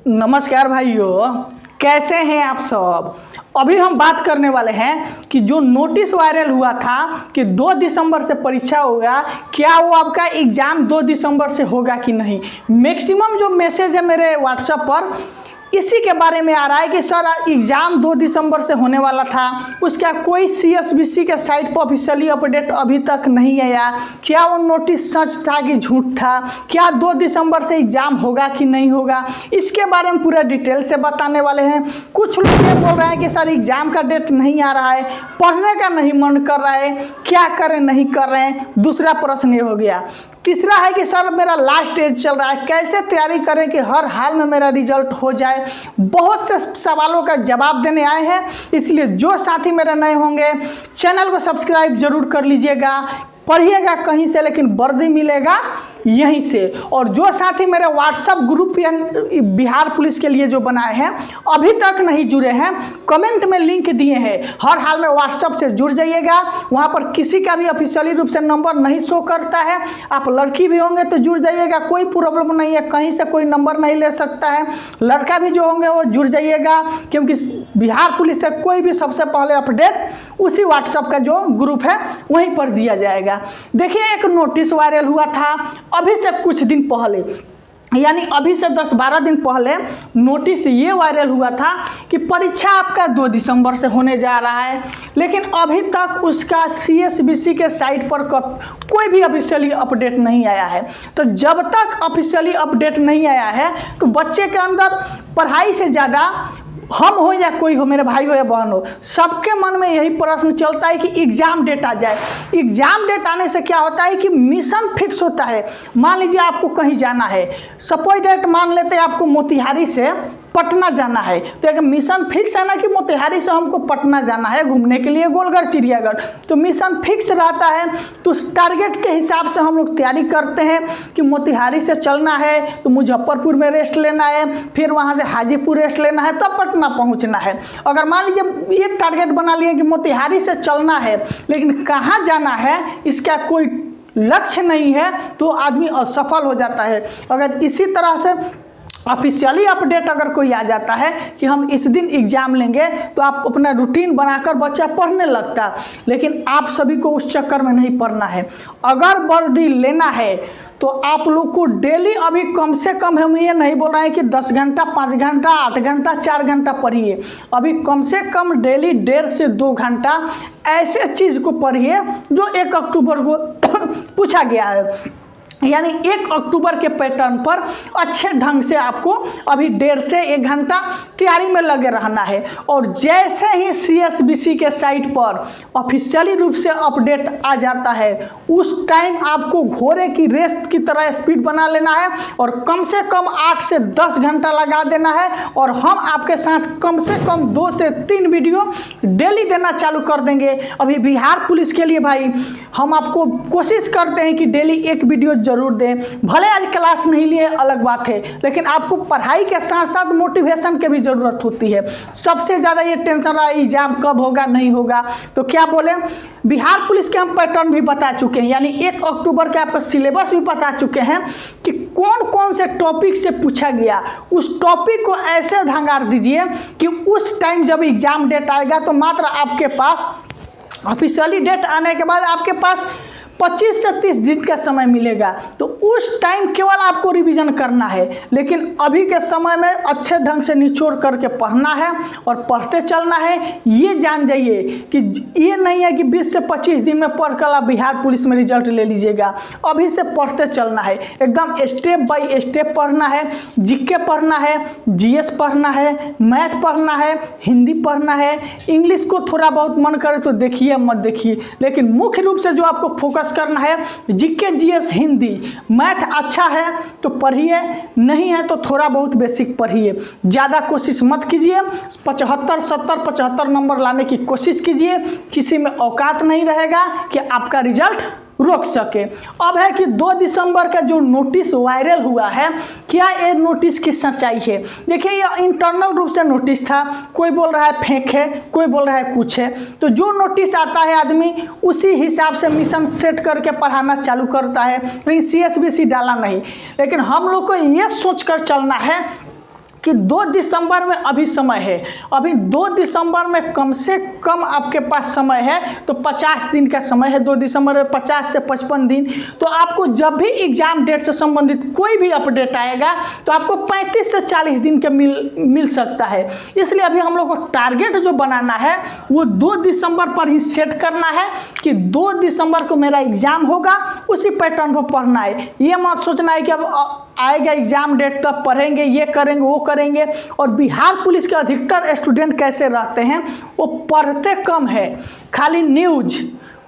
नमस्कार भाइयों, कैसे हैं आप सब। अभी हम बात करने वाले हैं कि जो नोटिस वायरल हुआ था कि 2 दिसंबर से परीक्षा होगा, क्या वो आपका एग्ज़ाम 2 दिसंबर से होगा कि नहीं। मैक्सिमम जो मैसेज है मेरे व्हाट्सएप पर इसी के बारे में आ रहा है कि सर एग्ज़ाम 2 दिसंबर से होने वाला था, उसका कोई CSBC के साइट पर ऑफिशियली अपडेट अभी तक नहीं आया। क्या वो नोटिस सच था कि झूठ था, क्या 2 दिसंबर से एग्ज़ाम होगा कि नहीं होगा, इसके बारे में पूरा डिटेल से बताने वाले हैं। कुछ लोग ये बोल रहे हैं कि सर एग्ज़ाम का डेट नहीं आ रहा है, पढ़ने का नहीं मन कर रहा है, क्या करें नहीं कर रहे हैं। दूसरा प्रश्न ये हो गया। तीसरा है कि सर मेरा लास्ट एज चल रहा है, कैसे तैयारी करें कि हर हाल में मेरा रिजल्ट हो जाए। बहुत से सवालों का जवाब देने आए हैं, इसलिए जो साथी मेरे नए होंगे चैनल को सब्सक्राइब जरूर कर लीजिएगा। पढ़िएगा कहीं से लेकिन वर्दी मिलेगा यहीं से। और जो साथी मेरे व्हाट्सएप ग्रुप बिहार पुलिस के लिए जो बनाए हैं अभी तक नहीं जुड़े हैं, कमेंट में लिंक दिए हैं, हर हाल में व्हाट्सएप से जुड़ जाइएगा। वहां पर किसी का भी ऑफिशियली रूप से नंबर नहीं शो करता है। आप लड़की भी होंगे तो जुड़ जाइएगा, कोई प्रॉब्लम नहीं है, कहीं से कोई नंबर नहीं ले सकता है। लड़का भी जो होंगे वो जुड़ जाइएगा, क्योंकि बिहार पुलिस से कोई भी सबसे पहले अपडेट उसी व्हाट्सएप का जो ग्रुप है वहीं पर दिया जाएगा। देखिए, एक नोटिस वायरल हुआ था अभी से कुछ दिन पहले, यानी अभी से 10-12 दिन पहले नोटिस ये वायरल हुआ था कि परीक्षा आपका 2 दिसंबर से होने जा रहा है, लेकिन अभी तक उसका CSBC के साइट पर कोई भी ऑफिशियली अपडेट नहीं आया है। तो जब तक ऑफिशियली अपडेट नहीं आया है तो बच्चे के अंदर पढ़ाई से ज़्यादा हम हो या कोई हो, मेरे भाई हो या बहन हो, सबके मन में यही प्रश्न चलता है कि एग्ज़ाम डेट आ जाए। एग्ज़ाम डेट आने से क्या होता है कि मिशन फिक्स होता है। मान लीजिए आपको कहीं जाना है, सपोज डेट मान लेते हैं आपको मोतिहारी से पटना जाना है, तो एक मिशन फिक्स है ना कि मोतिहारी से हमको पटना जाना है घूमने के लिए गोलघर चिड़ियाघर, तो मिशन फिक्स रहता है। तो उस टारगेट के हिसाब से हम लोग तैयारी करते हैं कि मोतिहारी से चलना है तो मुजफ्फरपुर में रेस्ट लेना है, फिर वहाँ से हाजीपुर रेस्ट लेना है, तब पटना पहुँचना है। अगर मान लीजिए ये टारगेट बना लिए कि मोतिहारी से चलना है लेकिन कहाँ जाना है इसका कोई लक्ष्य नहीं है तो आदमी असफल हो जाता है। अगर इसी तरह से ऑफिशियली अपडेट अगर कोई आ जाता है कि हम इस दिन एग्ज़ाम लेंगे तो आप अपना रूटीन बनाकर बच्चा पढ़ने लगता, लेकिन आप सभी को उस चक्कर में नहीं पढ़ना है। अगर वर्दी लेना है तो आप लोग को डेली अभी कम से कम, हम ये नहीं बोल रहे हैं कि 10 घंटा 5 घंटा 8 घंटा 4 घंटा पढ़िए, अभी कम से कम डेली 1.5 से 2 घंटा ऐसे चीज़ को पढ़िए जो 1 अक्टूबर को पूछा गया है। यानी 1 अक्टूबर के पैटर्न पर अच्छे ढंग से आपको अभी 1.5 से 1 घंटा तैयारी में लगे रहना है। और जैसे ही CSBC के साइट पर ऑफिशियली रूप से अपडेट आ जाता है उस टाइम आपको घोड़े की रेस की तरह स्पीड बना लेना है और कम से कम 8 से 10 घंटा लगा देना है। और हम आपके साथ कम से कम 2 से 3 वीडियो डेली देना चालू कर देंगे। अभी बिहार पुलिस के लिए भाई हम आपको कोशिश करते हैं कि डेली 1 वीडियो जरूर दें। भले आज क्लास नहीं लिए अलग बात है, लेकिन आपको पढ़ाई के साथ साथ मोटिवेशन की भी ज़रूरत होती है। सबसे ज़्यादा ये टेंशन रहा एग्जाम कब होगा नहीं होगा, तो क्या बोले, बिहार पुलिस के हम पैटर्न भी बता चुके हैं, यानी 1 अक्टूबर के आपका सिलेबस भी बता चुके हैं कि कौन कौन से टॉपिक से पूछा गया। उस टॉपिक को ऐसे ढंगार दीजिए कि उस टाइम जब एग्जाम डेट आएगा तो मात्र आपके पास ऑफिशियली डेट आने के बाद आपके पास 25 से 30 दिन का समय मिलेगा, तो उस टाइम केवल आपको रिवीजन करना है। लेकिन अभी के समय में अच्छे ढंग से निचोड़ करके पढ़ना है और पढ़ते चलना है। ये जान जाइए कि ये नहीं है कि 20 से 25 दिन में पढ़कर आप बिहार पुलिस में रिजल्ट ले लीजिएगा। अभी से पढ़ते चलना है, एकदम स्टेप बाय स्टेप पढ़ना है। जीके पढ़ना है, GS पढ़ना है, मैथ पढ़ना है, हिंदी पढ़ना है। इंग्लिश को थोड़ा बहुत मन करे तो देखिए, मत देखिए, लेकिन मुख्य रूप से जो आपको फोकस करना है जीके GS हिंदी। मैथ अच्छा है तो पढ़िए, नहीं है तो थोड़ा बहुत बेसिक पढ़िए, ज़्यादा कोशिश मत कीजिए। 75, 70, 75 नंबर लाने की कोशिश कीजिए, किसी में औकात नहीं रहेगा कि आपका रिजल्ट रोक सके। अब है कि 2 दिसंबर का जो नोटिस वायरल हुआ है, क्या ये नोटिस की सच्चाई है। देखिए, ये इंटरनल रूप से नोटिस था, कोई बोल रहा है फेक है, कोई बोल रहा है कुछ है। तो जो नोटिस आता है आदमी उसी हिसाब से मिशन सेट करके पढ़ाना चालू करता है, लेकिन CSBC डाला नहीं। लेकिन हम लोग को ये सोच कर चलना है कि 2 दिसंबर में अभी समय है, अभी 2 दिसंबर में कम से कम आपके पास समय है, तो 50 दिन का समय है। 2 दिसंबर में 50 से 55 दिन। तो आपको जब भी एग्जाम डेट से संबंधित कोई भी अपडेट आएगा तो आपको 35 से 40 दिन के मिल सकता है। इसलिए अभी हम लोग को टारगेट जो बनाना है वो 2 दिसंबर पर ही सेट करना है कि 2 दिसंबर को मेरा एग्जाम होगा, उसी पैटर्न पर पढ़ना है। ये मत सोचना है कि अब आएगा एग्जाम डेट तब पढ़ेंगे, ये करेंगे वो करेंगे। और बिहार पुलिस के अधिकतर स्टूडेंट कैसे रहते हैं, वो पढ़ते कम है, खाली news,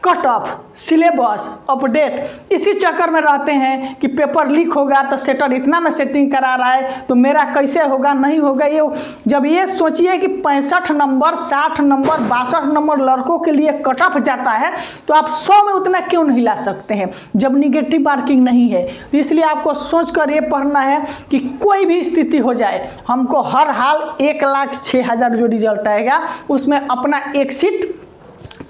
cut off, syllabus, update, इसी चक्कर में रहते हैं कि पेपर लीक होगा तो सेटर इतना में सेटिंग करा रहा है तो मेरा कैसे होगा, नहीं होगा। ये जब ये सोचिए कि 65 नंबर, 60 नंबर, 62 नंबर लड़कों के लिए कट ऑफ जाता है तो आप 100 में उतना क्यों नहीं ला सकते हैं जब निगेटिव मार्किंग नहीं है। तो इसलिए आपको सोच कर ये पढ़ना है कि कोई भी स्थिति हो जाए, हमको हर हाल 1,06,000 जो रिजल्ट आएगा उसमें अपना एक सीट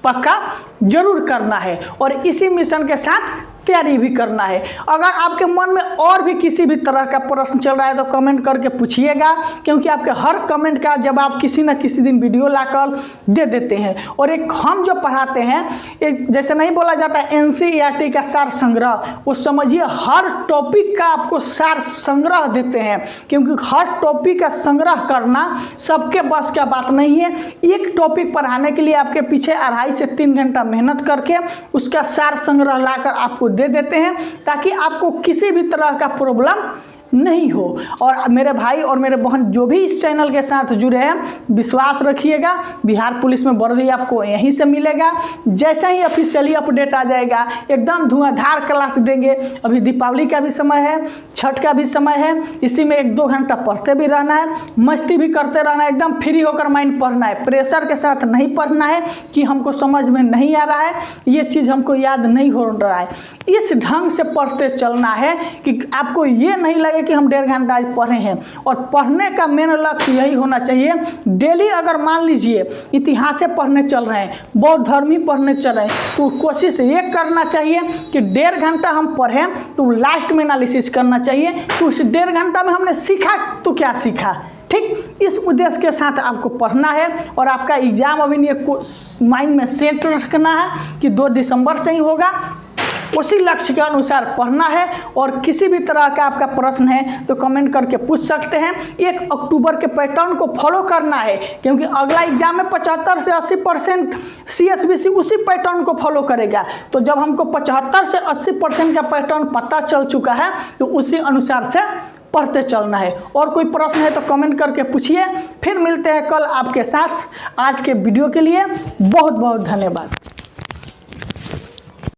पक्का जरूर करना है और इसी मिशन के साथ तैयारी भी करना है। अगर आपके मन में और भी किसी भी तरह का प्रश्न चल रहा है तो कमेंट करके पूछिएगा, क्योंकि आपके हर कमेंट का जवाब किसी न किसी दिन वीडियो लाकर दे देते हैं। और एक हम जो पढ़ाते हैं, एक जैसे नहीं बोला जाता NCERT का सार संग्रह, वो समझिए हर टॉपिक का आपको सार संग्रह देते हैं, क्योंकि हर टॉपिक का संग्रह करना सबके बस का बात नहीं है। एक टॉपिक पढ़ाने के लिए आपके पीछे 2.5 से 3 घंटा मेहनत करके उसका सार संग्रह लाकर आपको दे देते हैं, ताकि आपको किसी भी तरह का प्रॉब्लम नहीं हो। और मेरे भाई और मेरे बहन जो भी इस चैनल के साथ जुड़े हैं, विश्वास रखिएगा, बिहार पुलिस में वर्दी आपको यहीं से मिलेगा। जैसे ही ऑफिशियली अपडेट आ जाएगा एकदम धुआंधार क्लास देंगे। अभी दीपावली का भी समय है, छठ का भी समय है, इसी में 1-2 घंटा पढ़ते भी रहना है, मस्ती भी करते रहना है, एकदम फ्री होकर माइंड पढ़ना है। प्रेशर के साथ नहीं पढ़ना है कि हमको समझ में नहीं आ रहा है, ये चीज़ हमको याद नहीं हो रहा है। इस ढंग से पढ़ते चलना है कि आपको ये नहीं लगे कि हम 1.5 घंटा आज पढ़े हैं। और पढ़ने का मेन लक्ष्य यही होना चाहिए, डेली अगर मान लीजिए इतिहास से पढ़ने चल रहे हैं, बौद्ध धर्म ही पढ़ने चल रहे हैं, तो कोशिश ये करना चाहिए कि 1.5 घंटा हम पढ़ें तो लास्ट में एनालिसिस करना चाहिए कि उस 1.5 घंटा में हमने सीखा तो क्या सीखा। ठीक, इस उद्देश्य के साथ आपको पढ़ना है। और आपका एग्जाम अभी नहीं माइंड में सेट रखना है कि 2 दिसंबर से ही होगा, उसी लक्ष्य के अनुसार पढ़ना है। और किसी भी तरह का आपका प्रश्न है तो कमेंट करके पूछ सकते हैं। 1 अक्टूबर के पैटर्न को फॉलो करना है, क्योंकि अगला एग्जाम में 75 से 80% CSBC उसी पैटर्न को फॉलो करेगा। तो जब हमको 75 से 80% का पैटर्न पता चल चुका है तो उसी अनुसार से पढ़ते चलना है। और कोई प्रश्न है तो कमेंट करके पूछिए। फिर मिलते हैं कल आपके साथ। आज के वीडियो के लिए बहुत बहुत धन्यवाद।